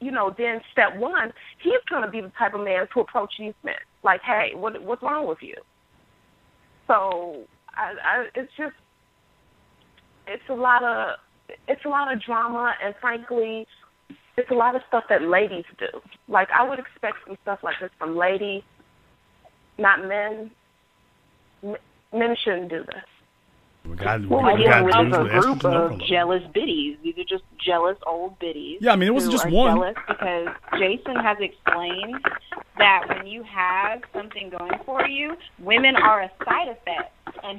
you know, then step one, he's going to be the type of man to approach these men. Like, hey, what's wrong with you? So it's just, it's a lot of drama, and frankly, it's a lot of stuff that ladies do. Like, I would expect some stuff like this from ladies, not men. Men shouldn't do this. We're dealing with a group of jealous biddies. These are just jealous old biddies. Yeah, I mean, it wasn't just one. Jealous because Jason has explained that when you have something going for you, women are a side effect, and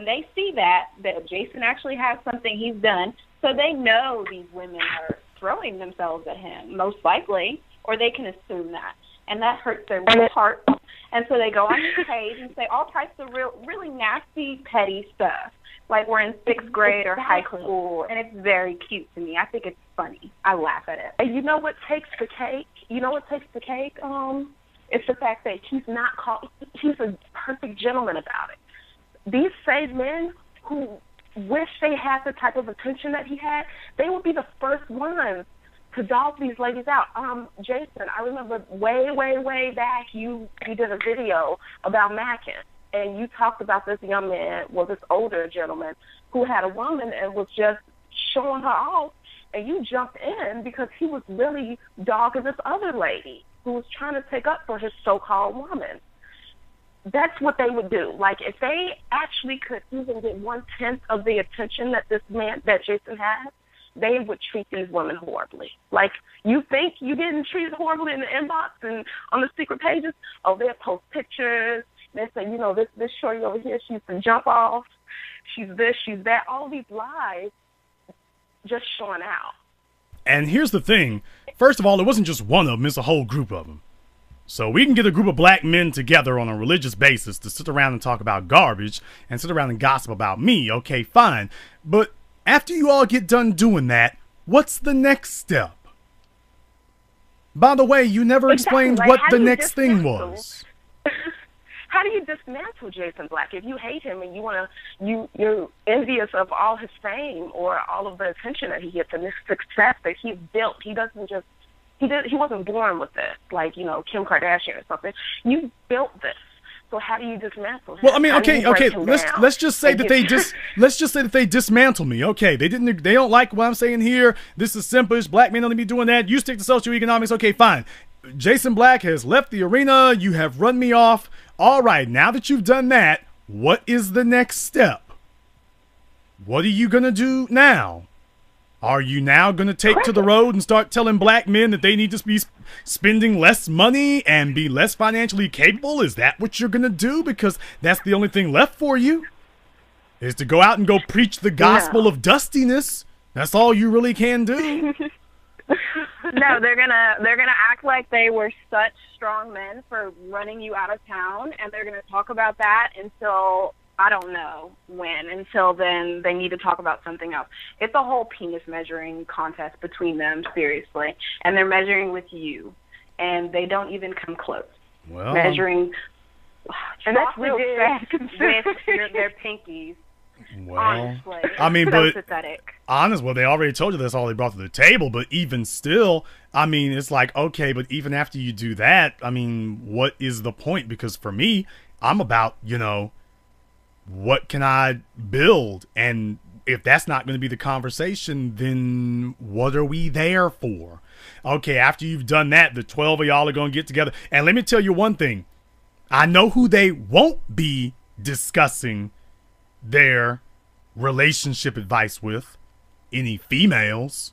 they see that Jason actually has something he's done, so they know these women are throwing themselves at him, most likely, or they can assume that, and that hurts their heart. And so they go on his page and say all types of really nasty, petty stuff, like we're in 6th grade or high school, and it's very cute to me. I think it's funny. I laugh at it. And you know what takes the cake? It's the fact that he's a perfect gentleman about it. These same men who wish they had the type of attention that he had, they would be the first ones to dog these ladies out. Jason, I remember way back you did a video about Mackin, and you talked about this young man, this older gentleman, who had a woman and was just showing her off, and you jumped in because he was really dogging this other lady who was trying to take up for his so-called woman. That's what they would do. Like, if they actually could even get 1/10 of the attention that Jason had, they would treat these women horribly. Like, you think you getting treated horribly in the inbox and on the secret pages? Oh, they'll post pictures. They say, you know, this shorty over here, she used to jump off. She's this, she's that. All these lies just showing out. And here's the thing. First of all, it wasn't just one of them. It's a whole group of them. So we can get a group of black men together on a religious basis to sit around and talk about garbage and sit around and gossip about me. Okay, fine. But after you all get done doing that, what's the next step? By the way, you never explained what the next thing was. How do you dismantle Jason Black if you hate him and you're envious of all his fame or all of the attention that he gets and the success that he's built? He wasn't born with this, like, you know, Kim Kardashian or something. You built this. So how do you dismantle him? Well, I mean, okay. Let's just say that they dismantle me. Okay, they don't like what I'm saying here. This is simple. Black men don't need to be doing that. You stick to socioeconomics. Okay, fine. Jason Black has left the arena. You have run me off. All right, now that you've done that, what is the next step? What are you gonna do now? Are you now going to take to the road and start telling black men that they need to be spending less money and be less financially capable? Is that what you're going to do? Because that's the only thing left for you, is to go out and go preach the gospel of dustiness. That's all you really can do. No, they're gonna act like they were such strong men for running you out of town, and they're gonna talk about that until I don't know when. Until then, they need to talk about something else. It's a whole penis measuring contest between them, seriously, and they're measuring with you, and they don't even come close. Well, measuring, and that's real sad with their pinkies. Well, honestly, I mean, so but pathetic. Well, they already told you that's all they brought to the table. But even still, I mean, it's like, okay, but even after you do that, I mean, what is the point? Because for me, I'm about, you know, what can I build? And if that's not going to be the conversation, then what are we there for? Okay, after you've done that, the 12 of y'all are going to get together. And let me tell you one thing. I know who they won't be discussing their relationship advice with. Any females.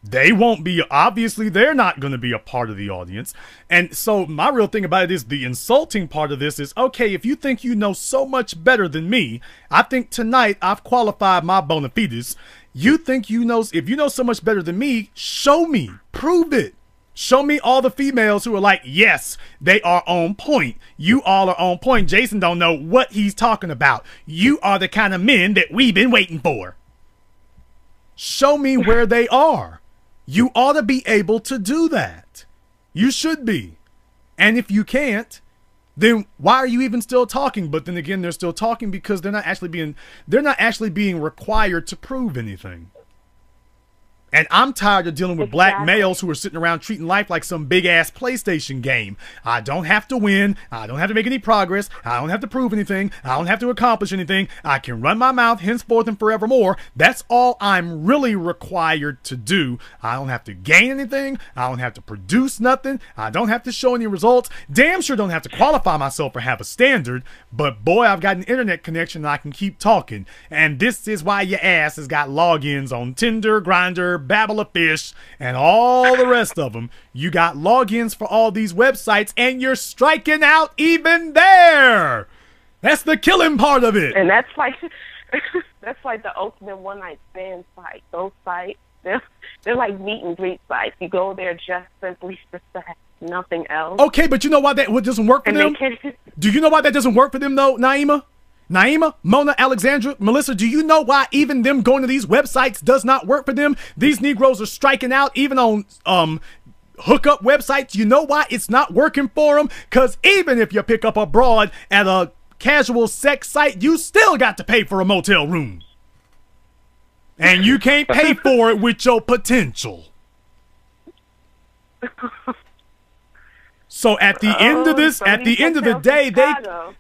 They won't be, obviously they're not going to be a part of the audience. And so my real thing about it is, the insulting part of this is, okay, if you think you know so much better than me, I think tonight I've qualified my bona fides. You think you know, if you know so much better than me, show me, prove it. Show me all the females who are like, yes, they are on point. You all are on point. Jason don't know what he's talking about. You are the kind of men that we've been waiting for. Show me where they are. You ought to be able to do that. You should be. And if you can't, then why are you even still talking? But then again, they're still talking because they're not actually being required to prove anything. And I'm tired of dealing with black Exactly. males who are sitting around treating life like some big-ass PlayStation game. I don't have to win. I don't have to make any progress. I don't have to prove anything. I don't have to accomplish anything. I can run my mouth henceforth and forevermore. That's all I'm really required to do. I don't have to gain anything. I don't have to produce nothing. I don't have to show any results. Damn sure don't have to qualify myself or have a standard. But boy, I've got an internet connection and I can keep talking. And this is why your ass has got logins on Tinder, Grindr, Babble a Fish, and all the rest of them. You got logins for all these websites, and you're striking out even there. That's the killing part of it. And that's like the ultimate one night stand site. Those sites, they're like meet and greet sites. You go there just simply for sex, nothing else. Okay, but you know why that doesn't work for them? Do you know why that doesn't work for them though, Naima? Naima, Mona, Alexandra, Melissa, do you know why even them going to these websites does not work for them? These Negroes are striking out even on hookup websites. You know why it's not working for them? Because even if you pick up a broad at a casual sex site, you still got to pay for a motel room. And you can't pay for it with your potential. So at the end of this, at the end of the day,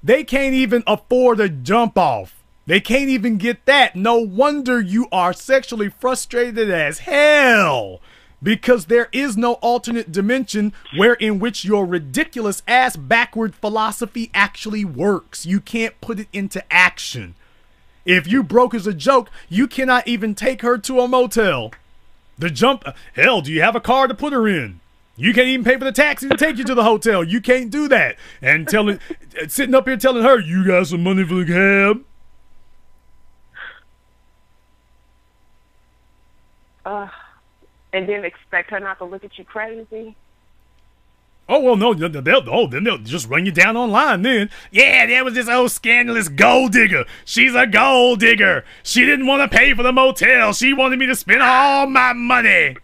they can't even afford a jump off. They can't even get that. No wonder you are sexually frustrated as hell. Because there is no alternate dimension in which your ridiculous ass backward philosophy actually works. You can't put it into action. If you broke as a joke, you cannot even take her to a motel. Hell, do you have a car to put her in? You can't even pay for the taxi to take you to the hotel. You can't do that. And sitting up here telling her, you got some money for the cab? And then expect her not to look at you crazy. Oh, well, no, then they'll just run you down online then. Yeah, there was this old scandalous gold digger. She's a gold digger. She didn't want to pay for the motel. She wanted me to spend all my money.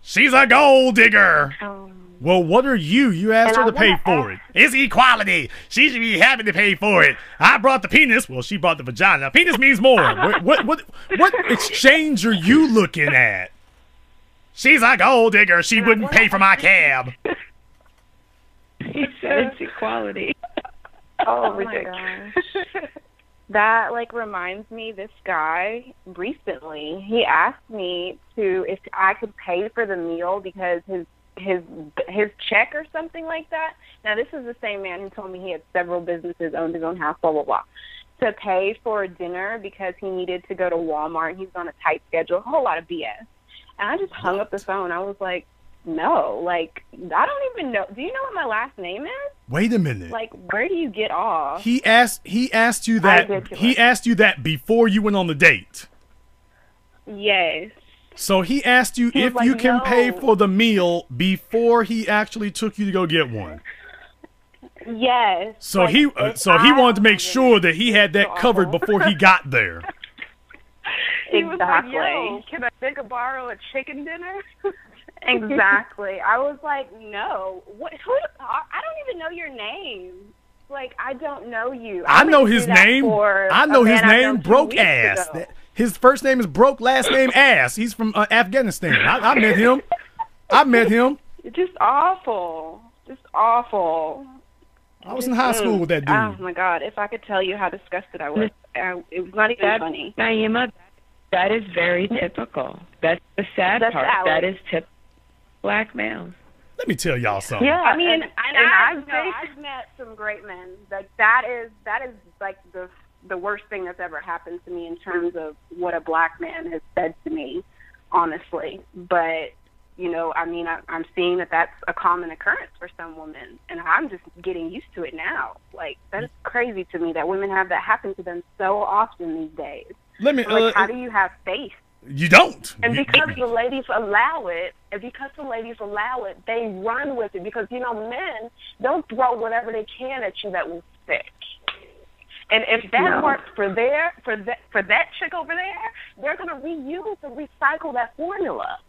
She's a gold digger. Well, what are you? You asked her to pay for it. It's equality. She should be happy to pay for it. I brought the penis. Well, she brought the vagina. Penis means more. What exchange are you looking at? She's a gold digger. She wouldn't pay for my cab. He said it's equality. Oh my gosh. That reminds me, this guy recently, he asked me if I could pay for the meal because his check or something like that. Now, this is the same man who told me he had several businesses, owned his own house, blah, blah, blah. To pay for dinner because he needed to go to Walmart and he's on a tight schedule, a whole lot of BS. And I just hung up the phone. I was like, no, I don't even know. Do you know what my last name is? Wait a minute. Where do you get off? He asked you that. He asked you that before you went on the date. Yes. So he asked you if you can pay for the meal before he actually took you to go get one. Yes. So he wanted to make sure that he had that covered before he got there. He was like, yo, can I borrow a chicken dinner? Exactly. I was like, no. I don't even know your name. I don't know you. I know his name. I know his name, Broke Ass. His first name is Broke, last name Ass. He's from Afghanistan. I met him. It's just awful. Just awful. I was in high school with that dude. Oh, my God. If I could tell you how disgusted I was. It was not even funny. Naima, that is very typical. That's the sad part. Alex. That is typical black males. Let me tell y'all something. Yeah, I mean, I've met some great men. That is the worst thing that's ever happened to me in terms of what a black man has said to me, honestly. But I'm seeing that that's a common occurrence for some women, and I'm just getting used to it now. That's crazy to me that women have that happen to them so often these days. How do you have faith? You don't. And because the ladies allow it, they run with it. Because men, they'll throw whatever they can at you that will stick. And if that works for that chick over there, they're going to reuse and recycle that formula.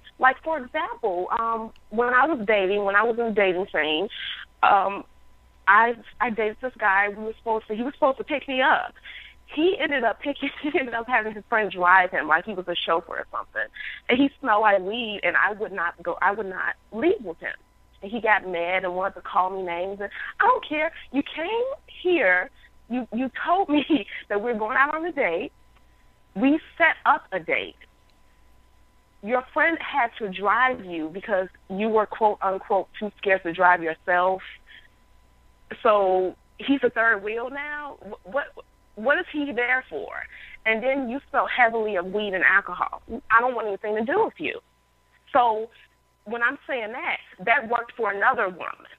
For example, when I was in dating scene, I dated this guy. He was supposed to pick me up. he ended up having his friend drive him like he was a chauffeur or something. And he smelled like weed, and I would not leave with him. And he got mad and wanted to call me names. And I don't care. You came here, you told me that we're going out on a date. We set up a date. Your friend had to drive you because you were, quote, unquote, too scared to drive yourself. So he's a third wheel now? What is he there for? And then you smell heavily of weed and alcohol. I don't want anything to do with you. So when I'm saying that worked for another woman.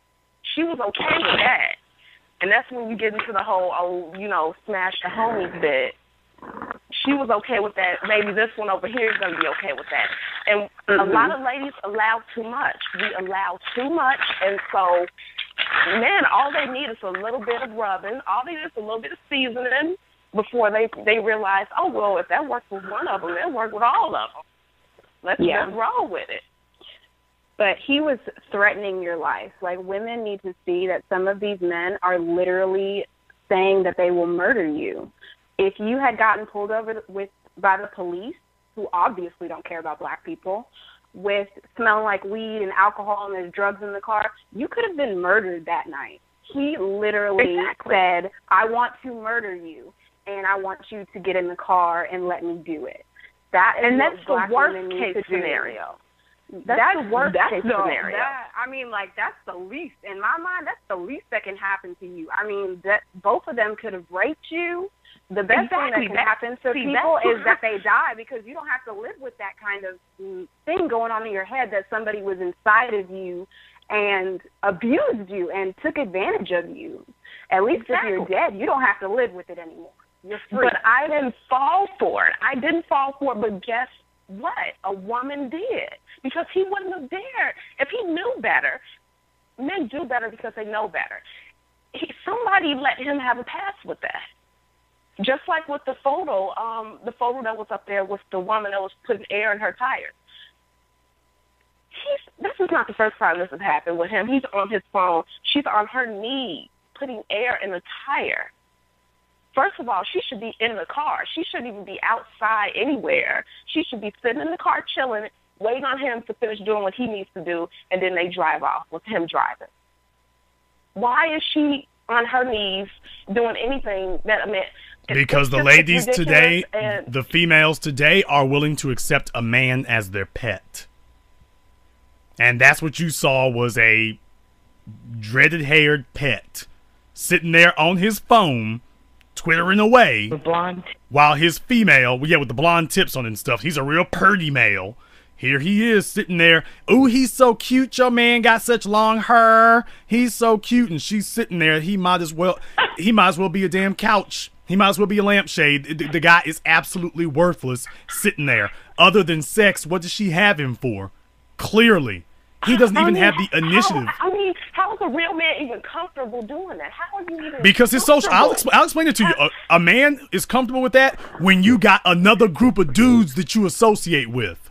She was okay with that. And that's when you get into the whole, smash the homies bit. She was okay with that. Maybe this one over here is going to be okay with that. And a lot of ladies allow too much. We allow too much. And so, men, all they need is a little bit of rubbing. All they need is a little bit of seasoning before they realize, oh, well, if that works with one of them, it'll work with all of them. Let's just roll with it. But he was threatening your life. Like, women need to see that some of these men are literally saying that they will murder you. If you had gotten pulled over by the police, who obviously don't care about black people, with smelling like weed and alcohol and there's drugs in the car, you could have been murdered that night. He literally said, I want to murder you, and I want you to get in the car and let me do it. That's the worst case scenario. That's the worst case scenario. That's the least. In my mind, that's the least that can happen to you. I mean, that both of them could have raped you. The best thing that can happen to people is that they die, because you don't have to live with that kind of thing going on in your head that somebody was inside of you and abused you and took advantage of you. At least if you're dead, you don't have to live with it anymore. You're free. But I didn't fall for it. But guess what? A woman did. Because he wouldn't have dared. If he knew better, men do better because they know better. Somebody let him have a pass with that. Just like with the photo that was up there with the woman that was putting air in her tires. This is not the first time this has happened with him. He's on his phone. She's on her knee putting air in the tire. First of all, she should be in the car. She shouldn't even be outside anywhere. She should be sitting in the car chilling, waiting on him to finish doing what he needs to do, and then they drive off with him driving. Why is she on her knees doing anything that because the ladies today, the females today, are willing to accept a man as their pet. And that's what you saw, was a dreaded-haired pet sitting there on his phone, twittering away, with blonde, while his female, with the blonde tips on it and stuff, he's a real purdy male. Here he is sitting there. Ooh, he's so cute. Your man got such long hair. He's so cute. And she's sitting there. He might as well be a damn couch. He might as well be a lampshade. The guy is absolutely worthless sitting there. Other than sex, what does she have him for? Clearly. He doesn't even have the initiative. How is a real man even comfortable doing that? How are you even Because his social... I'll explain it to you. A man is comfortable with that when you got another group of dudes that you associate with.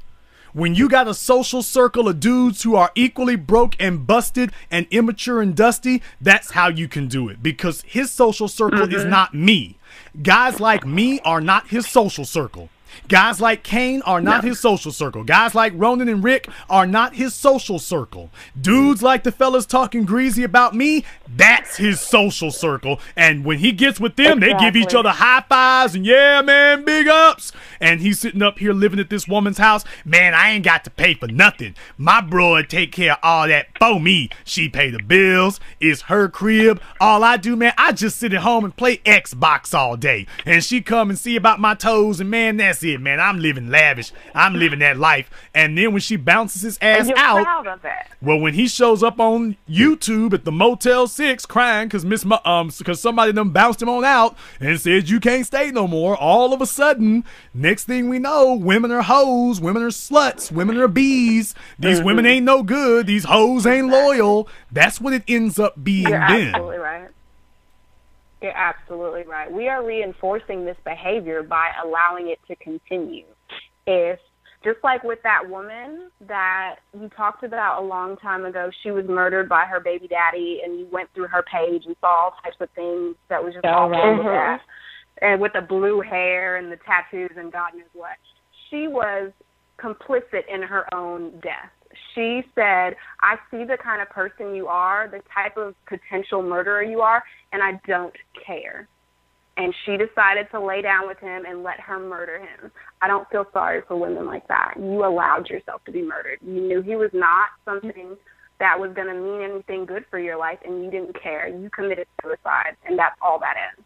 When you got a social circle of dudes who are equally broke and busted and immature and dusty, that's how you can do it. Because his social circle is not me. Guys like me are not his social circle. Guys like Kane are not his social circle. Guys like Ronan and Rick are not his social circle. Dudes like the fellas talking greasy about me, that's his social circle. And when he gets with them, they give each other high fives and yeah, man, big ups. And he's sitting up here living at this woman's house. Man, I ain't got to pay for nothing. My bro take care of all that for me. She pay the bills. It's her crib. All I do, man, I just sit at home and play Xbox all day. And she come and see about my toes, and man, that's it, man. I'm living lavish. I'm living that life. And then when she bounces his ass out, proud of that. Well, when he shows up on YouTube at the Motel 6 crying because somebody done bounced him on out and said you can't stay no more, all of a sudden, next thing we know, women are hoes, women are sluts, women are bees. These women ain't no good. These hoes ain't loyal. That's what it ends up being. You're absolutely right. You're absolutely right. We are reinforcing this behavior by allowing it to continue. If, just like with that woman that you talked about a long time ago, she was murdered by her baby daddy, and you went through her page and saw all types of things that was just all wrong with that. and with the blue hair and the tattoos and God knows what. She was complicit in her own death. She said, I see the kind of person you are, the type of potential murderer you are, and I don't care. And she decided to lay down with him and let her murder him. I don't feel sorry for women like that. You allowed yourself to be murdered. You knew he was not something that was going to mean anything good for your life, and you didn't care. You committed suicide, and that's all that is.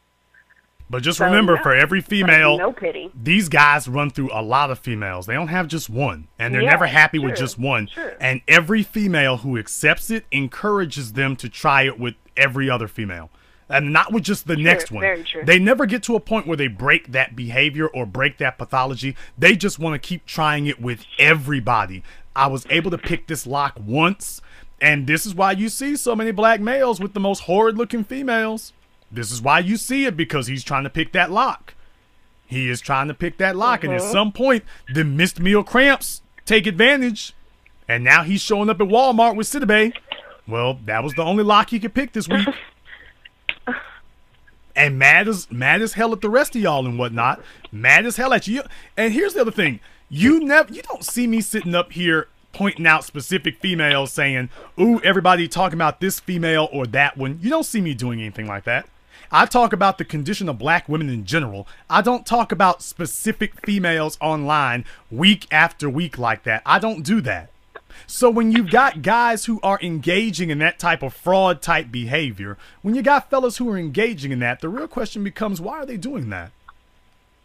But just remember, for every female, no pity. These guys run through a lot of females. They don't have just one, and they're never happy with just one. And every female who accepts it encourages them to try it with every other female, and not with just the next one. Very true. They never get to a point where they break that behavior or break that pathology. They just want to keep trying it with everybody. I was able to pick this lock once, and this is why you see so many black males with the most horrid-looking females. This is why you see it, because he's trying to pick that lock. He is trying to pick that lock, and at some point, the missed meal cramps take advantage, and now he's showing up at Walmart with Citibank. Well, that was the only lock he could pick this week. And mad as hell at the rest of y'all and whatnot. Mad as hell at you. And here's the other thing. You don't see me sitting up here pointing out specific females saying, ooh, everybody talking about this female or that one. You don't see me doing anything like that. I talk about the condition of black women in general. I don't talk about specific females online week after week like that. I don't do that. So when you've got guys who are engaging in that type of fraud type behavior, when you got fellas who are engaging in that, the real question becomes, why are they doing that?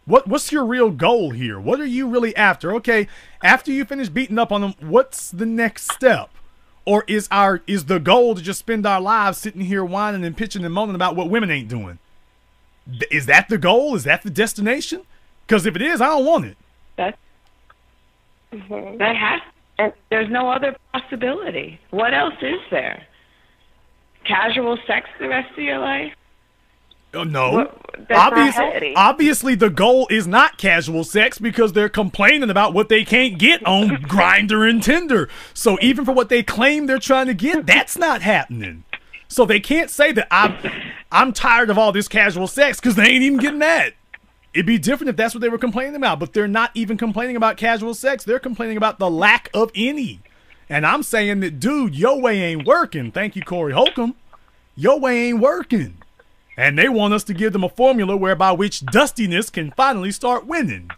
What's your real goal here? What are you really after? Okay, after you finish beating up on them, what's the next step? Or is the goal to just spend our lives sitting here whining and pitching and moaning about what women ain't doing? Is that the goal? Is that the destination? Because if it is, I don't want it. That has. And there's no other possibility. What else is there? Casual sex the rest of your life? No. Obviously, the goal is not casual sex, because they're complaining about what they can't get on Grindr and Tinder. So even for what they claim they're trying to get, that's not happening. So they can't say that I'm tired of all this casual sex, because they ain't even getting that. It'd be different if that's what they were complaining about, but they're not even complaining about casual sex. They're complaining about the lack of any. And I'm saying that, dude, your way ain't working. Thank you, Corey Holcomb. Your way ain't working. And they want us to give them a formula whereby which dustiness can finally start winning.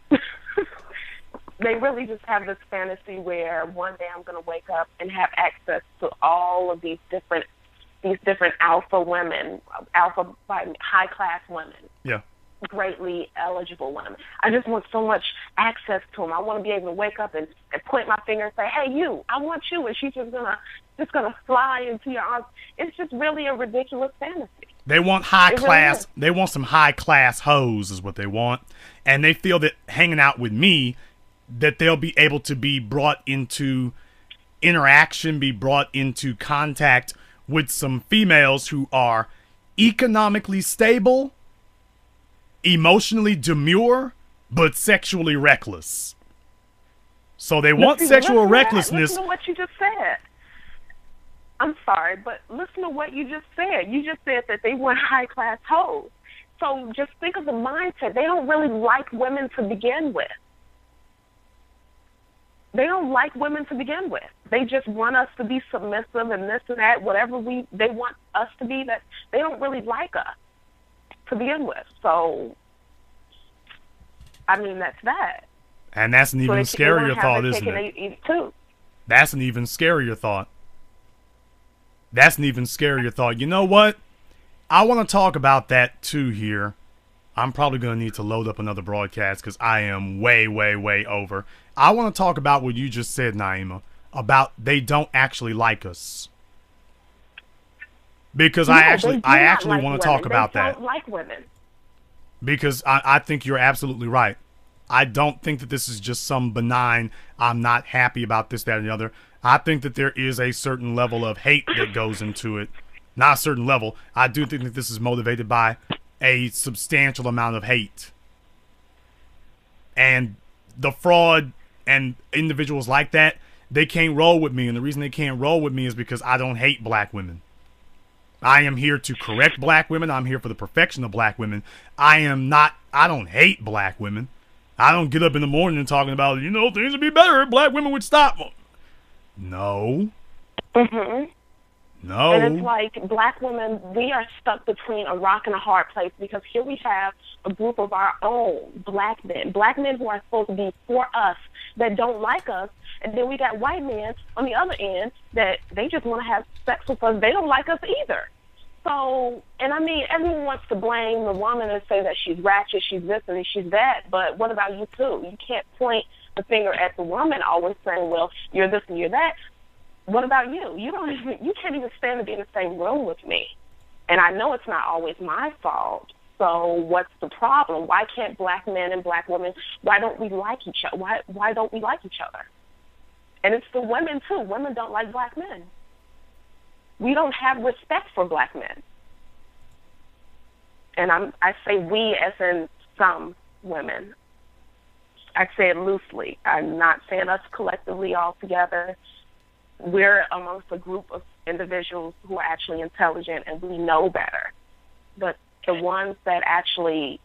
They really just have this fantasy where one day I'm going to wake up and have access to all of these different alpha women, high-class women. Yeah. Greatly eligible women. I just want so much access to them. I want to be able to wake up and point my finger and say, "Hey, you! I want you!" And she's just gonna fly into your arms. It's just really a ridiculous fantasy. They want high class. They want some high class hoes, is what they want, and they feel that hanging out with me, that they'll be able to be brought into interaction, be brought into contact with some females who are economically stable, emotionally demure, but sexually reckless. So they want sexual recklessness. Listen to what you just said. I'm sorry, but listen to what you just said. You just said that they want high-class hoes. So just think of the mindset. They don't really like women to begin with. They don't like women to begin with. They just want us to be submissive and this and that, whatever they want us to be. That they don't really like us to begin with. So, I mean, that's that. And that's an even scarier thought, isn't it? That's an even scarier thought. That's an even scarier thought. You know what? I want to talk about that too here. I'm probably going to need to load up another broadcast because I am way, way, way over. I want to talk about what you just said, Naima, about they don't actually like us. Because I actually want to talk about that. They don't like women. Because I think you're absolutely right. I don't think that this is just some benign, I'm not happy about this, that, and the other. I think that there is a certain level of hate that goes into it. Not a certain level. I do think that this is motivated by a substantial amount of hate. And the fraud and individuals like that, they can't roll with me. And the reason they can't roll with me is because I don't hate black women. I am here to correct black women. I'm here for the perfection of black women. I don't hate black women. I don't get up in the morning and talking about, things would be better if black women would stop. No. Mhm. No. And it's like black women, we are stuck between a rock and a hard place because here we have a group of our own black men who are supposed to be for us that don't like us, and then we got white men on the other end that they just want to have sex with us. They don't like us either. So, and I mean, everyone wants to blame the woman and say that she's ratchet, she's this and she's that, but what about you too? You can't point the finger at the woman always saying, well, you're this and you're that. What about you? You can't even stand to be in the same room with me. And I know it's not always my fault. So what's the problem? Why can't black men and black women, why don't we like each other? Why don't we like each other? And it's the women too. Women don't like black men. We don't have respect for black men. And I say we as in some women. I say it loosely. I'm not saying us collectively all together. We're amongst a group of individuals who are actually intelligent and we know better. But the ones that actually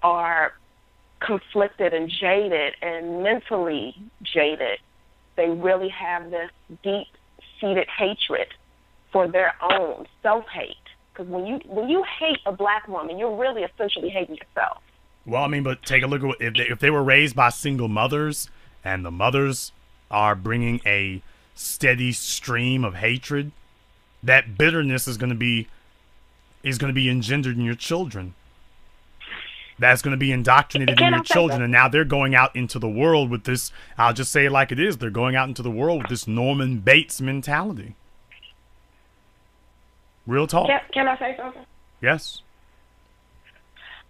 are conflicted and jaded and mentally jaded, they really have this deep-seated hatred for their own self-hate. Because when you hate a black woman, you're really essentially hating yourself. Well, I mean, but take a look at if they were raised by single mothers and the mothers are bringing a steady stream of hatred, that bitterness is going to be engendered in your children. That's going to be indoctrinated in your children, and now they're going out into the world with this. I'll just say it like it is. They're going out into the world with this Norman Bates mentality. Real talk. Can I say something? Yes.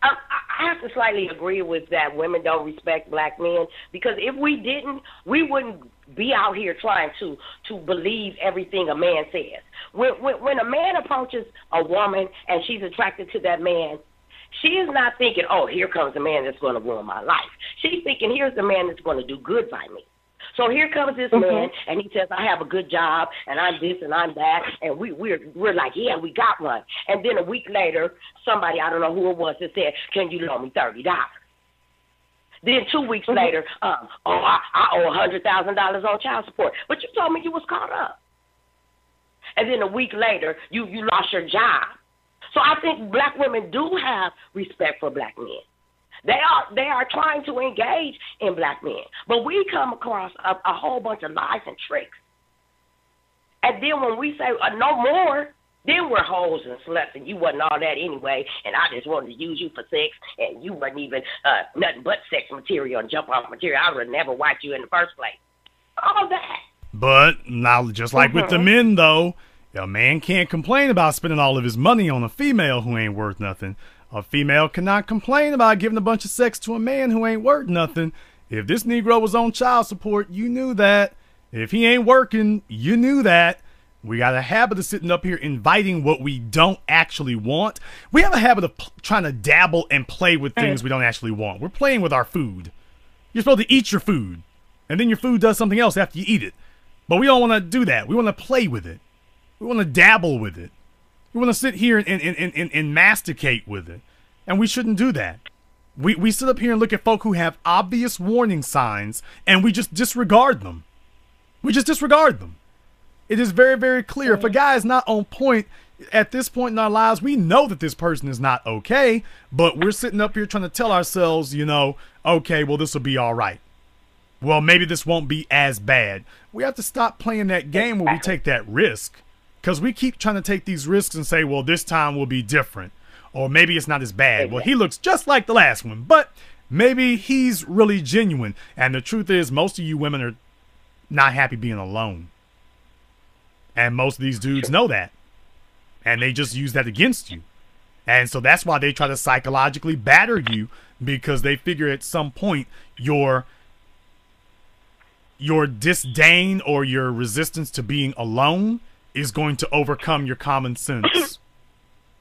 I have to slightly agree with that. Women don't respect black men, because if we didn't, we wouldn't be out here trying to believe everything a man says. When a man approaches a woman and she's attracted to that man, she is not thinking, oh, here comes a man that's going to ruin my life. She's thinking, here's the man that's going to do good by me. So here comes this man, and he says, I have a good job, and I'm this and I'm that, and we're like, yeah, we got one. And then a week later, somebody, I don't know who it was, that said, can you loan me $30? Then 2 weeks later, I owe $100,000 on child support. But you told me you was caught up. And then a week later, you lost your job. So I think black women do have respect for black men. They are trying to engage in black men. But we come across a whole bunch of lies and tricks. And then when we say no more, then we're hoes and sluts, and you wasn't all that anyway, and I just wanted to use you for sex, and you wasn't even nothing but sex material and jump-off material. I would have never wiped you in the first place. All that. But now, just like with the men, though, a man can't complain about spending all of his money on a female who ain't worth nothing. A female cannot complain about giving a bunch of sex to a man who ain't worth nothing. If this Negro was on child support, you knew that. If he ain't working, you knew that. We got a habit of sitting up here inviting what we don't actually want. We have a habit of trying to dabble and play with things we don't actually want. We're playing with our food. You're supposed to eat your food, and then your food does something else after you eat it. But we don't want to do that. We want to play with it. We want to dabble with it. We want to sit here and masticate with it. And we shouldn't do that. We sit up here and look at folk who have obvious warning signs, and we just disregard them. We just disregard them. It is very, very clear. If a guy is not on point at this point in our lives, we know that this person is not okay, but we're sitting up here trying to tell ourselves, okay, well, this will be all right. Well, maybe this won't be as bad. We have to stop playing that game where we take that risk, because we keep trying to take these risks and say, well, this time will be different, or maybe it's not as bad. Well, he looks just like the last one, but maybe he's really genuine. And the truth is, most of you women are not happy being alone. And most of these dudes know that. And they just use that against you. And so that's why they try to psychologically batter you, because they figure at some point your disdain or your resistance to being alone is going to overcome your common sense.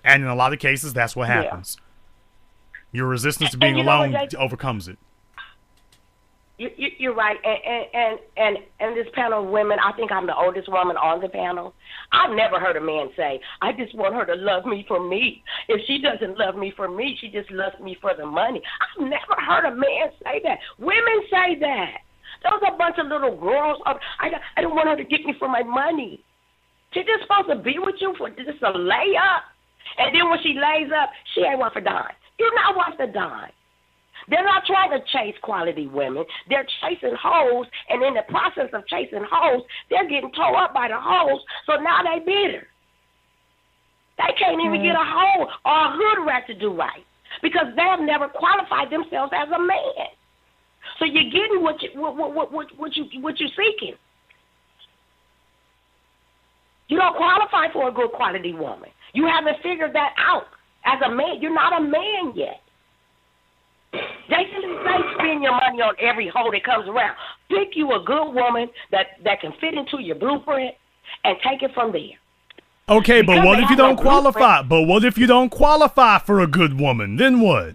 And in a lot of cases, that's what happens. Your resistance to being alone overcomes it. You're right, and this panel of women, I think I'm the oldest woman on the panel. I've never heard a man say, "I just want her to love me for me. If she doesn't love me for me, she just loves me for the money." I've never heard a man say that. Women say that. Those are a bunch of little girls. I don't want her to get me for my money. She's just supposed to be with you for just a layup, and then when she lays up, she ain't worth a dime. You're not worth a dime. They're not trying to chase quality women. They're chasing hoes, and in the process of chasing hoes, they're getting tore up by the hoes, so now they bitter. They can't even get a hoe or a hood rat to do right because they have never qualified themselves as a man. So you're getting what you're seeking. You don't qualify for a good quality woman. You haven't figured that out. As a man, you're not a man yet. They spend your money on every hoe that comes around. Pick you a good woman that can fit into your blueprint and take it from there. Okay, but what if you don't qualify? But what if you don't qualify for a good woman? Then what?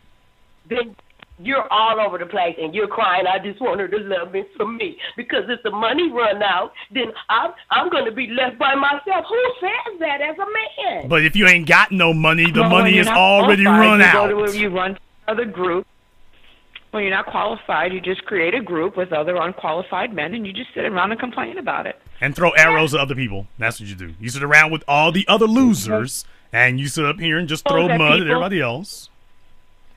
Then you're all over the place and you're crying, "I just want her to love me for me." Because if the money run out, then I'm going to be left by myself. Who says that as a man? But if you ain't got no money, the money is already run out. You run to another group. When you're not qualified, you just create a group with other unqualified men, and you just sit around and complain about it. And throw arrows at other people. That's what you do. You sit around with all the other losers, and you sit up here and just throw mud at everybody else.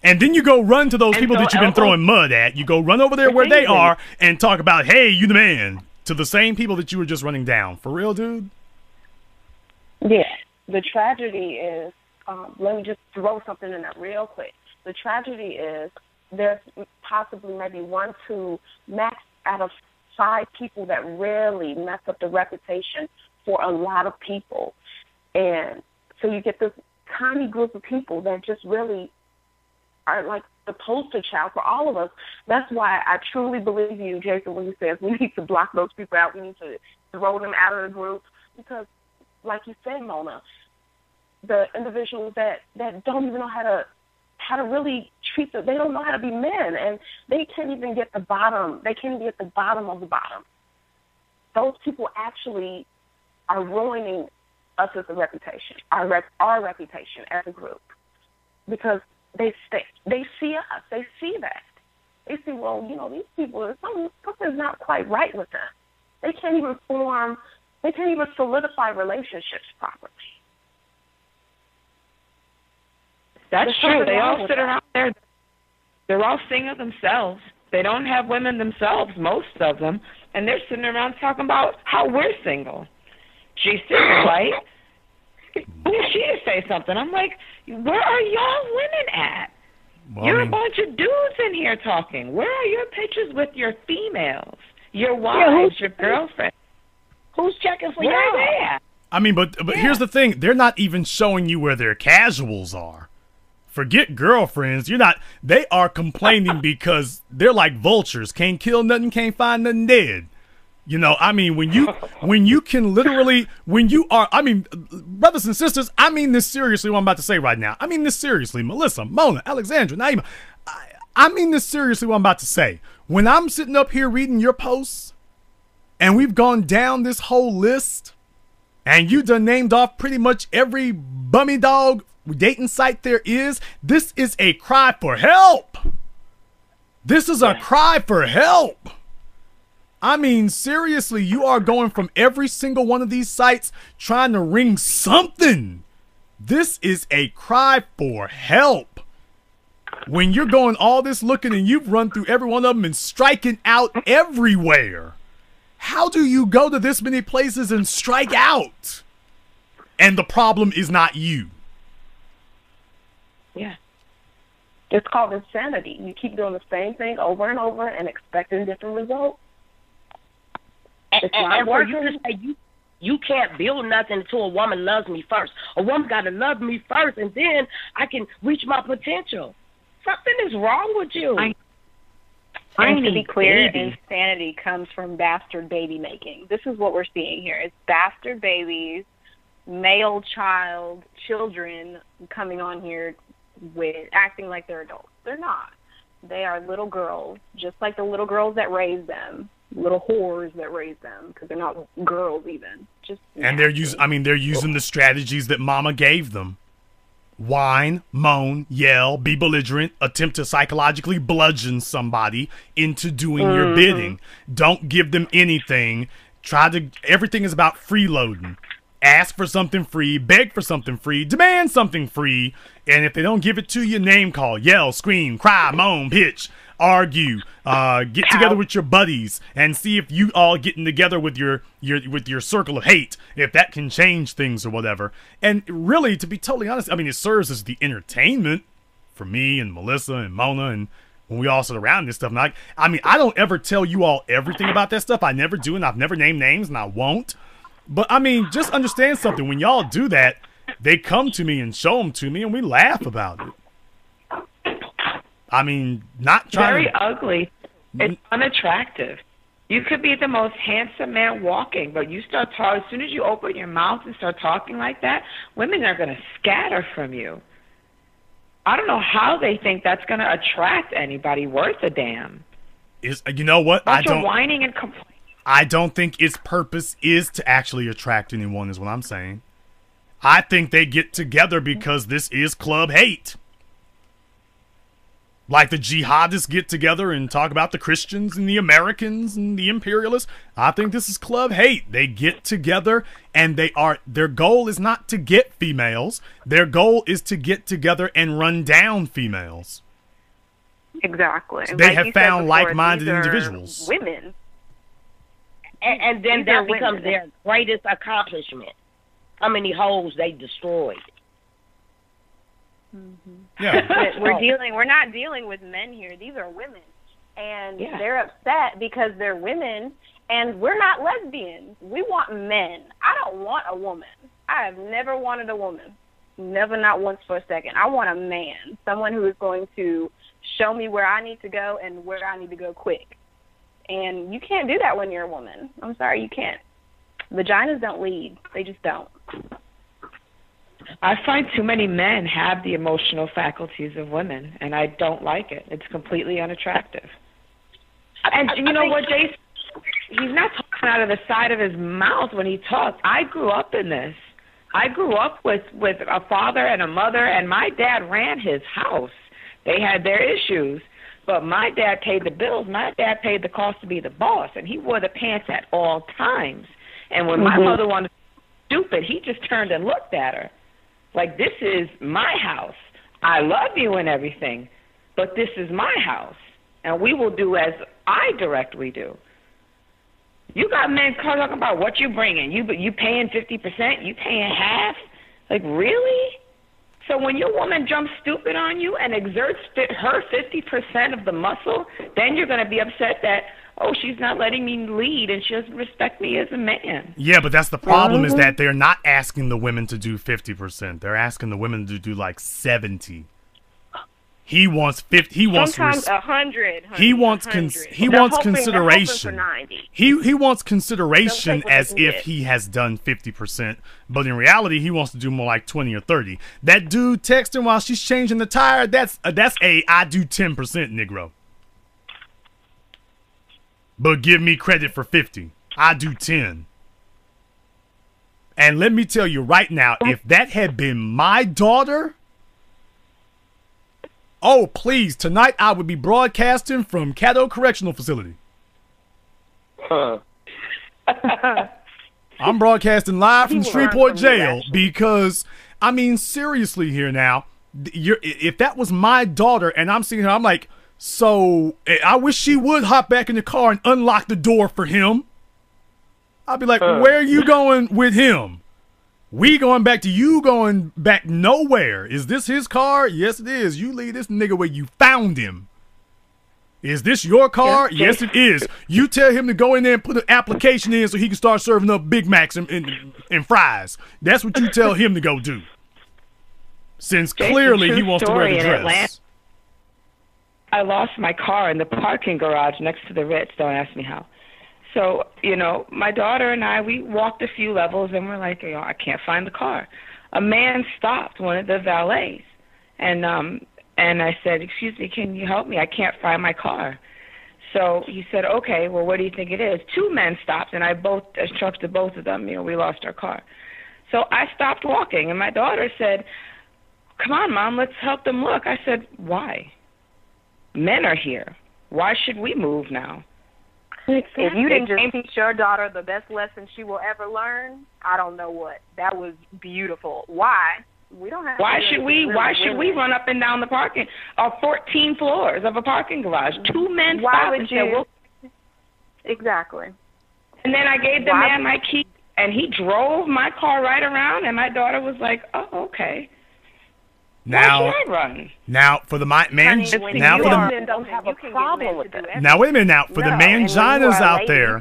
And then you go run to those people that you've been throwing mud at. You go run over there where they are and talk about, "Hey, you the man," to the same people that you were just running down. For real, dude? Yeah. The tragedy is, let me just throw something in there real quick. The tragedy is there's possibly maybe 1, 2, max out of 5 people that really mess up the reputation for a lot of people. And so you get this tiny group of people that just really are like the poster child for all of us. That's why I truly believe you, Jason, when you say we need to block those people out. We need to throw them out of the group because, like you said, Mona, the individuals that don't even know how to really treat them, they don't know how to be men, and they can't even get the bottom. They can't even get the bottom of the bottom. Those people actually are ruining us as a reputation, our reputation as a group, because they see us. They see that. They see, well, these people, something's not quite right with them. They can't even solidify relationships properly. That's true. They all sit around there. They're all single themselves. They don't have women themselves, most of them, and they're sitting around talking about how we're single. She's single, right? Who is she to say something? I'm like, where are y'all women at? Well, you're a bunch of dudes in here talking. Where are your pictures with your females, your wives, your girlfriends? Who's checking for y'all? Where are they at? I mean, but here's the thing. They're not even showing you where their casuals are. Forget girlfriends. They are complaining because they're like vultures. Can't kill nothing, can't find nothing dead. I mean, when you can literally, brothers and sisters, I mean this seriously, what I'm about to say right now. I mean this seriously. Melissa, Mona, Alexandra, Naima. I mean this seriously, what I'm about to say. When I'm sitting up here reading your posts, and we've gone down this whole list, and you done named off pretty much every bummy dog dating site there is, this is a cry for help. This is a cry for help. I mean, seriously, you are going from every single one of these sites trying to wring something. This is a cry for help. When you're going all this looking and you've run through every one of them and striking out everywhere, how do you go to this many places and strike out? And the problem is not you. Yeah. It's called insanity. You keep doing the same thing over and over and expecting different results. And for you to say you can't build nothing until a woman loves me first. A woman got to love me first, and then I can reach my potential. Something is wrong with you. And to be clear, insanity comes from bastard baby making. This is what we're seeing here. It's bastard babies, male children coming on here with acting like they're adults. They're not. They are little girls, just like the little girls that raised them, little whores that raised them, because they're not girls even. And they're using the strategies that mama gave them. Whine, moan, yell, be belligerent, attempt to psychologically bludgeon somebody into doing your bidding. Don't give them anything. Everything is about freeloading. Ask for something free, beg for something free, demand something free, and if they don't give it to you, name call, yell, scream, cry, moan, pitch, argue, get together with your buddies and see if you all getting together with your circle of hate, if that can change things or whatever. And really, to be totally honest, I mean, it serves as the entertainment for me and Melissa and Mona and when we all sit around this stuff. And I don't ever tell you all everything about that stuff. I never do, and I've never named names, and I won't. But, I mean, just understand something. When y'all do that, they come to me and show them to me, and we laugh about it. I mean, not trying Very ugly. It's unattractive. You could be the most handsome man walking, but you start talking, as soon as you open your mouth and start talking like that, women are going to scatter from you. I don't know how they think that's going to attract anybody worth a damn. You know what? Whining and complaining. I don't think its purpose is to actually attract anyone, is what I'm saying. I think they get together because this is club hate. Like the jihadists get together and talk about the Christians and the Americans and the imperialists. I think this is club hate. They get together and their goal is not to get females. Their goal is to get together and run down females. Exactly. So they have found like-minded individuals. Women. And then that becomes their greatest accomplishment. How many hoes they destroyed. Yeah. We're not dealing with men here. These are women. And they're upset because they're women and we're not lesbians. We want men. I don't want a woman. I have never wanted a woman. Never, not once for a second. I want a man. Someone who is going to show me where I need to go and where I need to go quick. And you can't do that when you're a woman. I'm sorry, you can't. Vaginas don't lead. They just don't. I find too many men have the emotional faculties of women, and I don't like it. It's completely unattractive. And you know what, Jason? He's not talking out of the side of his mouth when he talks. I grew up in this. I grew up with a father and a mother, and my dad ran his house. They had their issues. But my dad paid the bills. My dad paid the cost to be the boss, and he wore the pants at all times. And when my mother wanted to be stupid, he just turned and looked at her. Like, this is my house. I love you and everything, but this is my house, and we will do as I direct we do. You got men talking about what you bringing. You paying 50%? You paying half? Like, really? So when your woman jumps stupid on you and exerts her 50% of the muscle, then you're going to be upset that, oh, she's not letting me lead and she doesn't respect me as a man. Yeah, but that's the problem is that they're not asking the women to do 50%. They're asking the women to do like 70. He wants 50. He wants sometimes 100. He wants consideration. He wants consideration as if he has done 50%, but in reality, he wants to do more like 20 or 30. That dude texting while she's changing the tire. That's a I do 10% Negro. But give me credit for 50. I do 10. And let me tell you right now, if that had been my daughter. Oh, please, tonight I would be broadcasting from Caddo Correctional Facility. I'm broadcasting live from Shreveport Jail because, I mean, seriously here now, if that was my daughter and I'm seeing her, I'm like, so I wish she would hop back in the car and unlock the door for him. I'd be like, where are you going with him? We going back to you going back nowhere. Is this his car? Yes, it is. You leave this nigga where you found him. Is this your car? Yes, it is. You tell him to go in there and put an application in so he can start serving up Big Macs and fries. That's what you tell him to go do. Since clearly he wants to wear the dress. I lost my car in the parking garage next to the Ritz. Don't ask me how. So, you know, my daughter and I, we walked a few levels, and we're like, you know, I can't find the car. A man stopped one of the valets, and And I said, excuse me, can you help me? I can't find my car. So he said, okay, well, what do you think it is? 2 men stopped, and I instructed both of them. We lost our car. So I stopped walking, and my daughter said, come on, Mom, let's help them look. I said, why? Men are here. Why should we move now? Exactly. If you didn't just teach your daughter the best lesson she will ever learn, I don't know what. That was beautiful. Why? We don't have. Why should we run up and down the 14 floors of a parking garage? 2 men stopped and said, well, exactly. And then I gave the man my key, and he drove my car right around, and my daughter was like, oh, okay. Now, why should I run? Now for the man, men don't have a problem with that. Now wait a minute. Now for the manginas out there,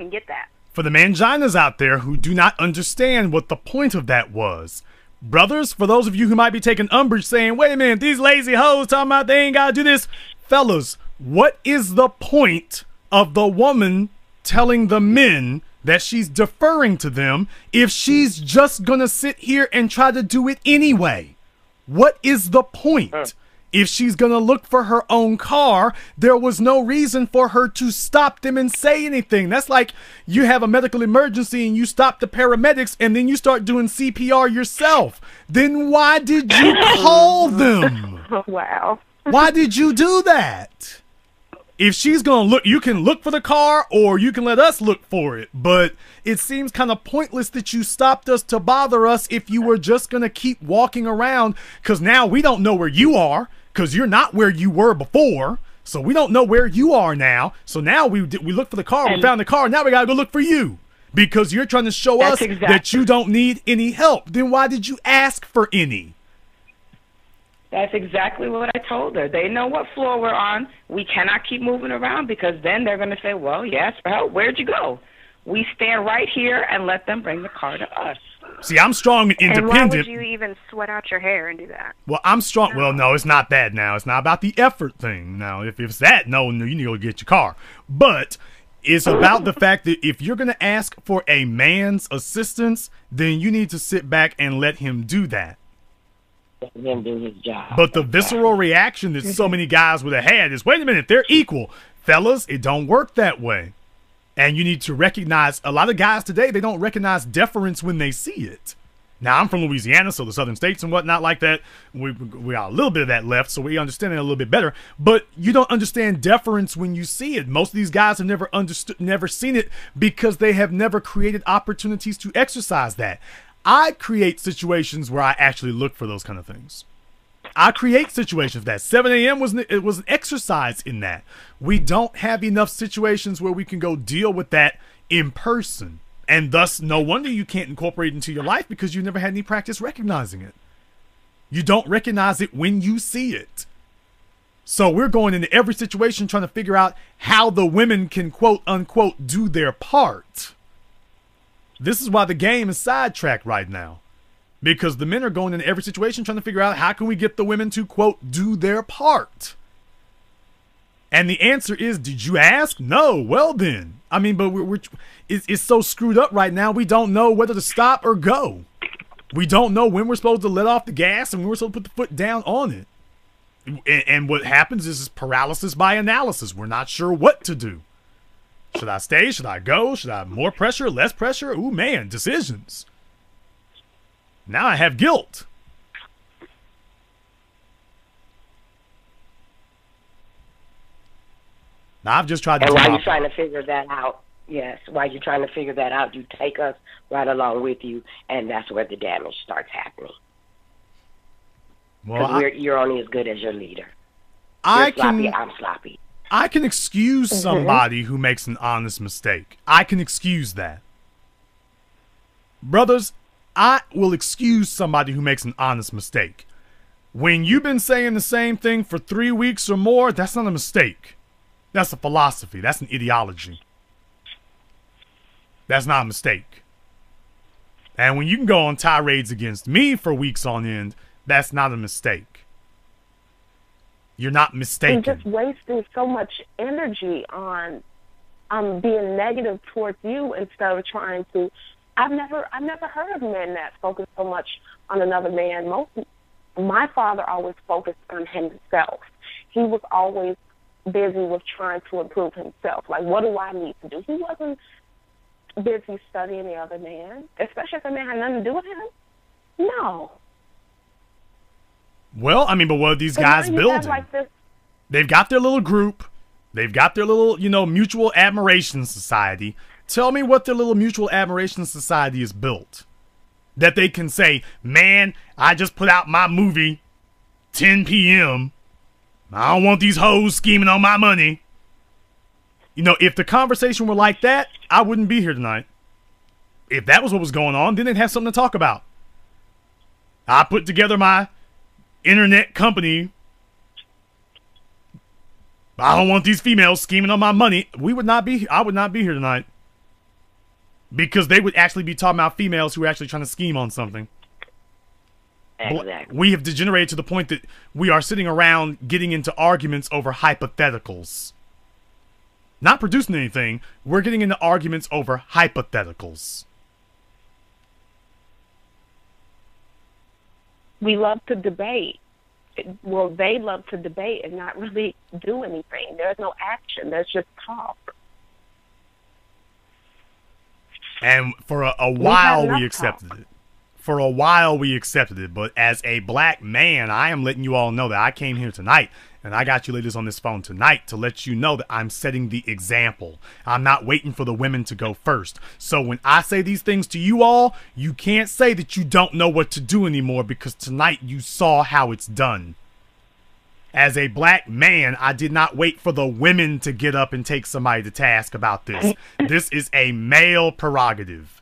for the manginas out there who do not understand what the point of that was. Brothers, for those of you who might be taking umbrage saying, wait a minute, these lazy hoes talking about they ain't got to do this. Fellas, what is the point of the woman telling the men that she's deferring to them if she's just going to sit here and try to do it anyway? What is the point? If she's going to look for her own car, there was no reason for her to stop them and say anything. That's like you have a medical emergency and you stop the paramedics and then you start doing CPR yourself. Then why did you call them? Wow. Why did you do that? If she's going to look, you can look for the car or you can let us look for it. But it seems kind of pointless that you stopped us to bother us if you were just going to keep walking around, because now we don't know where you are because you're not where you were before. So we don't know where you are now. So now we look for the car. We found the car. Now we got to go look for you because you're trying to show us that you don't need any help. Then why did you ask for any? That's exactly what I told her. They know what floor we're on. We cannot keep moving around because then they're going to say, well, you asked for help. Where'd you go? We stand right here and let them bring the car to us. See, I'm strong and independent. And why would you even sweat out your hair and do that? Well, I'm strong. No. Well, no, it's not that now. It's not about the effort thing. Now, if it's that, no, you need to go get your car. But it's about the fact that if you're going to ask for a man's assistance, then you need to sit back and let him do that. Let him do his job. But the visceral reaction that so many guys would have had is, wait a minute, they're equal. Fellas, it don't work that way. And you need to recognize, a lot of guys today, they don't recognize deference when they see it. Now, I'm from Louisiana, so the southern states and whatnot like that, we got a little bit of that left, so we understand it a little bit better. But you don't understand deference when you see it. Most of these guys have never seen it because they have never created opportunities to exercise that. I create situations where I actually look for those kind of things. I create situations that 7 a.m. was an exercise in that. We don't have enough situations where we can go deal with that in person. And thus, no wonder you can't incorporate it into your life because you never had any practice recognizing it. You don't recognize it when you see it. So we're going into every situation trying to figure out how the women can, quote unquote, do their part. This is why the game is sidetracked right now. Because the men are going into every situation trying to figure out how can we get the women to, quote, do their part. And the answer is, did you ask? No. Well then. I mean, but it's so screwed up right now, we don't know whether to stop or go. We don't know when we're supposed to let off the gas and when we're supposed to put the foot down on it. And what happens is paralysis by analysis. We're not sure what to do. Should I stay? Should I go? Should I have more pressure? Less pressure? Ooh, man, decisions. Now I have guilt. Now I've just tried to. And while you're trying to figure that out, yes, while you're trying to figure that out, you take us right along with you, and that's where the damage starts happening. Well, you're only as good as your leader. You're sloppy, I'm sloppy. I can excuse somebody who makes an honest mistake. I can excuse that. Brothers, I will excuse somebody who makes an honest mistake. When you've been saying the same thing for 3 weeks or more, that's not a mistake. That's a philosophy. That's an ideology. That's not a mistake. And when you can go on tirades against me for weeks on end, that's not a mistake. You're not mistaken. And just wasting so much energy on being negative towards you instead of trying to. I've never heard of men that focus so much on another man. my father always focused on himself. He was always busy with trying to improve himself. Like, what do I need to do? He wasn't busy studying the other man, especially if the man had nothing to do with him. No. Well, I mean, but what are these guys building? Like this. They've got their little group. They've got their little, mutual admiration society. Tell me what their little mutual admiration society is built. That they can say, man, I just put out my movie, 10 p.m. I don't want these hoes scheming on my money. If the conversation were like that, I wouldn't be here tonight. If that was what was going on, then they'd have something to talk about. I put together my internet company. I don't want these females scheming on my money. I would not be here tonight. Because they would actually be talking about females who are actually trying to scheme on something. Exactly. We have degenerated to the point that we are sitting around getting into arguments over hypotheticals. Not producing anything. We're getting into arguments over hypotheticals. We love to debate. Well, they love to debate and not really do anything. There's no action. There's just talk. And for a while, we accepted it. For a while, we accepted it. But as a black man, I am letting you all know that I came here tonight, and I got you ladies on this phone tonight to let you know that I'm setting the example. I'm not waiting for the women to go first. So when I say these things to you all, you can't say that you don't know what to do anymore, because tonight you saw how it's done. As a black man, I did not wait for the women to get up and take somebody to task about this. This is a male prerogative.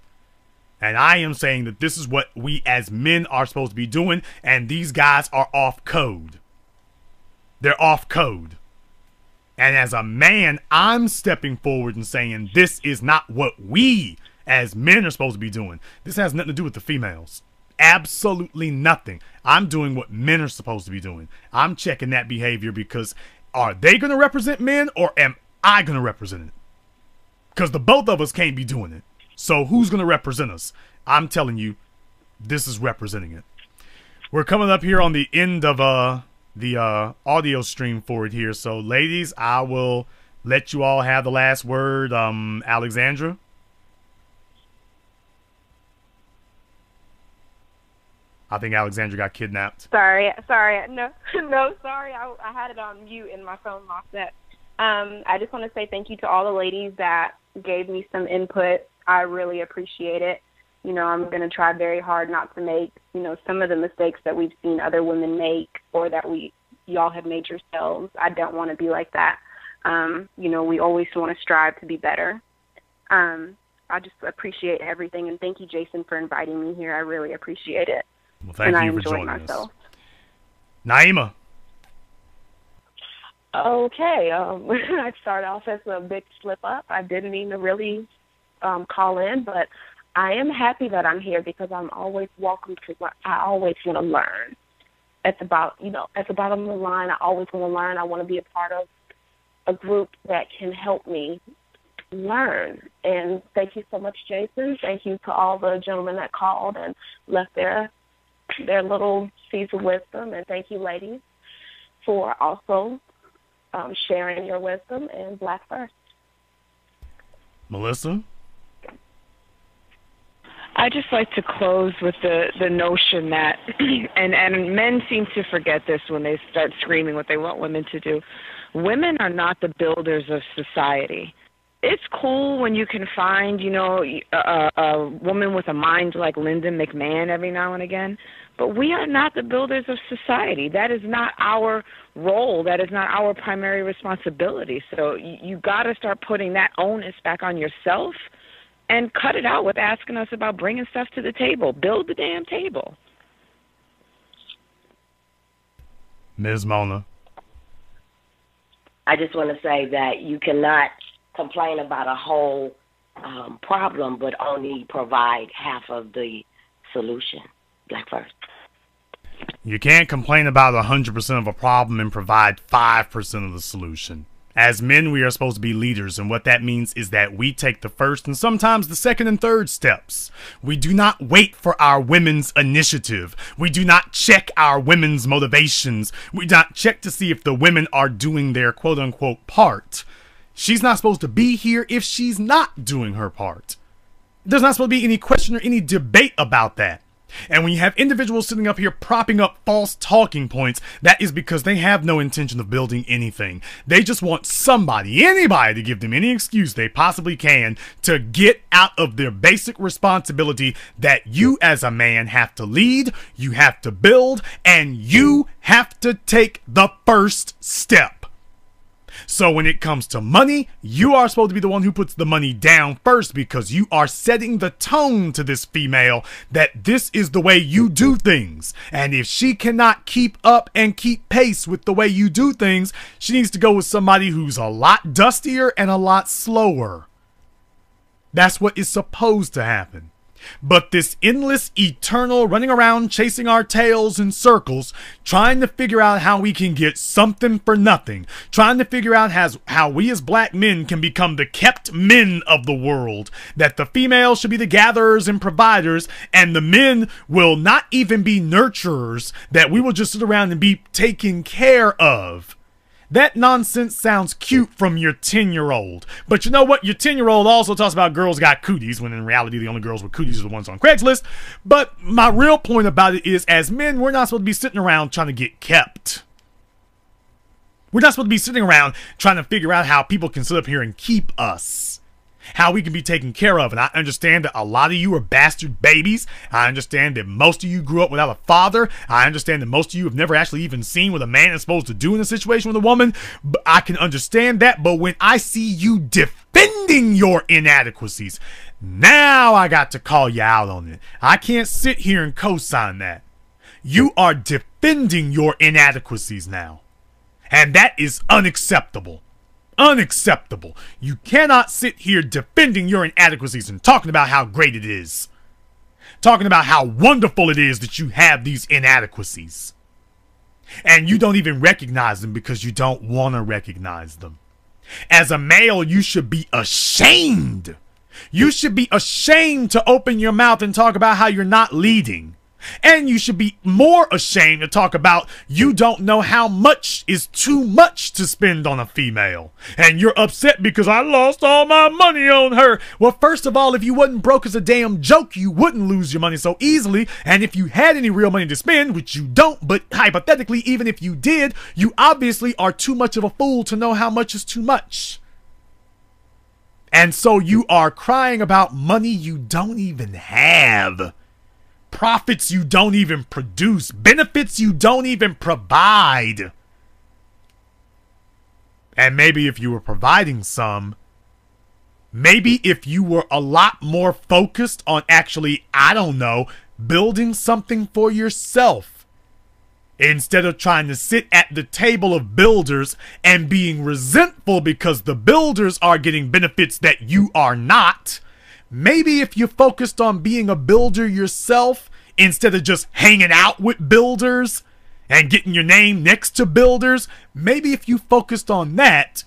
And I am saying that this is what we as men are supposed to be doing, and these guys are off code. They're off code. And as a man, I'm stepping forward and saying this is not what we as men are supposed to be doing. This has nothing to do with the females. Absolutely nothing. I'm doing what men are supposed to be doing. I'm checking that behavior because are they going to represent men or am I going to represent it? Because the both of us can't be doing it. So who's going to represent us? I'm telling you, this is representing it. We're coming up here on the end of the audio stream for it here. So ladies, I will let you all have the last word. Alexandra? I think Alexandra got kidnapped. Sorry. No, sorry. I had it on mute and my phone locked it. I just want to say thank you to all the ladies that gave me some input. I really appreciate it. I'm going to try very hard not to make, some of the mistakes that we've seen other women make or that y'all have made yourselves. I don't want to be like that. We always want to strive to be better. I just appreciate everything. And thank you, Jason, for inviting me here. I really appreciate it. Well, thank you for joining myself. us. Naima. Okay. I started off as a big slip up. I didn't mean to really call in, but I am happy that I'm here because I'm always welcome to learn. I always want to learn. At the bottom of the line, I always want to learn. I want to be a part of a group that can help me learn. And thank you so much, Jason. Thank you to all the gentlemen that called and left their little seeds of wisdom. And thank you, ladies, for also sharing your wisdom and Black First. Melissa? I just like to close with the notion that, and men seem to forget this when they start screaming what they want women to do. Women are not the builders of society. It's cool when you can find, a woman with a mind like Linda McMahon every now and again, but we are not the builders of society. That is not our role. That is not our primary responsibility. So you got to start putting that onus back on yourself and cut it out with asking us about bringing stuff to the table. Build the damn table. Ms. Mona. I just want to say that you cannot complain about a whole problem, but only provide half of the solution. Black First. You can't complain about 100% of a problem and provide 5% of the solution. As men, we are supposed to be leaders, and what that means is that we take the first and sometimes the second and third steps. We do not wait for our women's initiative. We do not check our women's motivations. We do not check to see if the women are doing their quote-unquote part. She's not supposed to be here if she's not doing her part. There's not supposed to be any question or any debate about that. And when you have individuals sitting up here propping up false talking points, that is because they have no intention of building anything. They just want somebody, anybody, to give them any excuse they possibly can to get out of their basic responsibility that you as a man have to lead, you have to build, and you have to take the first step. So when it comes to money, you are supposed to be the one who puts the money down first, because you are setting the tone to this female that this is the way you do things. And if she cannot keep up and keep pace with the way you do things, she needs to go with somebody who's a lot dustier and a lot slower. That's what is supposed to happen. But this endless, eternal running around chasing our tails in circles, trying to figure out how we can get something for nothing, trying to figure out how we as black men can become the kept men of the world, that the females should be the gatherers and providers, and the men will not even be nurturers, that we will just sit around and be taken care of. That nonsense sounds cute from your 10-year-old. But you know what? Your 10-year-old also talks about girls got cooties, when in reality the only girls with cooties are the ones on Craigslist. But my real point about it is, as men, we're not supposed to be sitting around trying to get kept. We're not supposed to be sitting around trying to figure out how people can sit up here and keep us. How we can be taken care of. And I understand that a lot of you are bastard babies. I understand that most of you grew up without a father. I understand that most of you have never actually even seen what a man is supposed to do in a situation with a woman. But I can understand that. But when I see you defending your inadequacies, now I got to call you out on it. I can't sit here and co-sign that. You are defending your inadequacies now. And that is unacceptable. Unacceptable. You cannot sit here defending your inadequacies and talking about how great it is. Talking about how wonderful it is that you have these inadequacies. And you don't even recognize them because you don't want to recognize them. As a male, you should be ashamed. You should be ashamed to open your mouth and talk about how you're not leading. And you should be more ashamed to talk about you don't know how much is too much to spend on a female. And you're upset because I lost all my money on her. Well, first of all, if you wasn't broke as a damn joke, you wouldn't lose your money so easily. And if you had any real money to spend, which you don't, but hypothetically, even if you did, you obviously are too much of a fool to know how much is too much. And so you are crying about money you don't even have. Profits you don't even produce. Benefits you don't even provide. And maybe if you were providing some, maybe if you were a lot more focused on actually, I don't know, building something for yourself, instead of trying to sit at the table of builders and being resentful because the builders are getting benefits that you are not. Maybe if you focused on being a builder yourself, instead of just hanging out with builders and getting your name next to builders, maybe if you focused on that,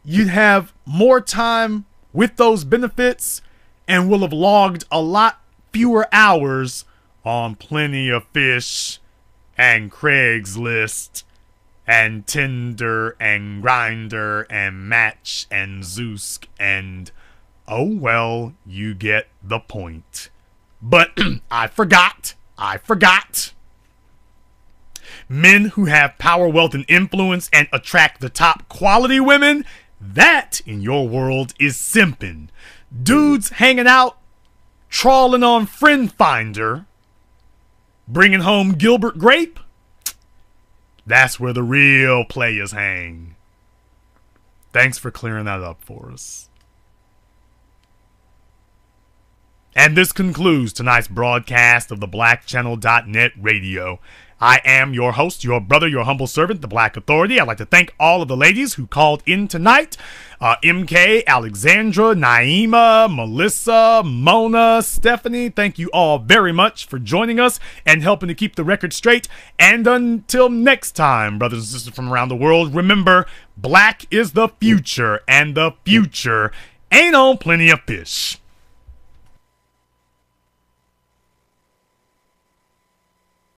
you'd have more time with those benefits and will have logged a lot fewer hours on Plenty of Fish and Craigslist and Tinder and Grindr and Match and Zoosk and... oh, well, you get the point. But I forgot. Men who have power, wealth, and influence and attract the top quality women, that, in your world, is simping. Dudes hanging out, trawling on Friend Finder, bringing home Gilbert Grape, that's where the real players hang. Thanks for clearing that up for us. And this concludes tonight's broadcast of the BlackChannel.net radio. I am your host, your brother, your humble servant, the Black Authority. I'd like to thank all of the ladies who called in tonight. MK, Alexandra, Naima, Melissa, Mona, Stephanie, thank you all very much for joining us and helping to keep the record straight. And until next time, brothers and sisters from around the world, remember, black is the future, and the future ain't on plenty of fish.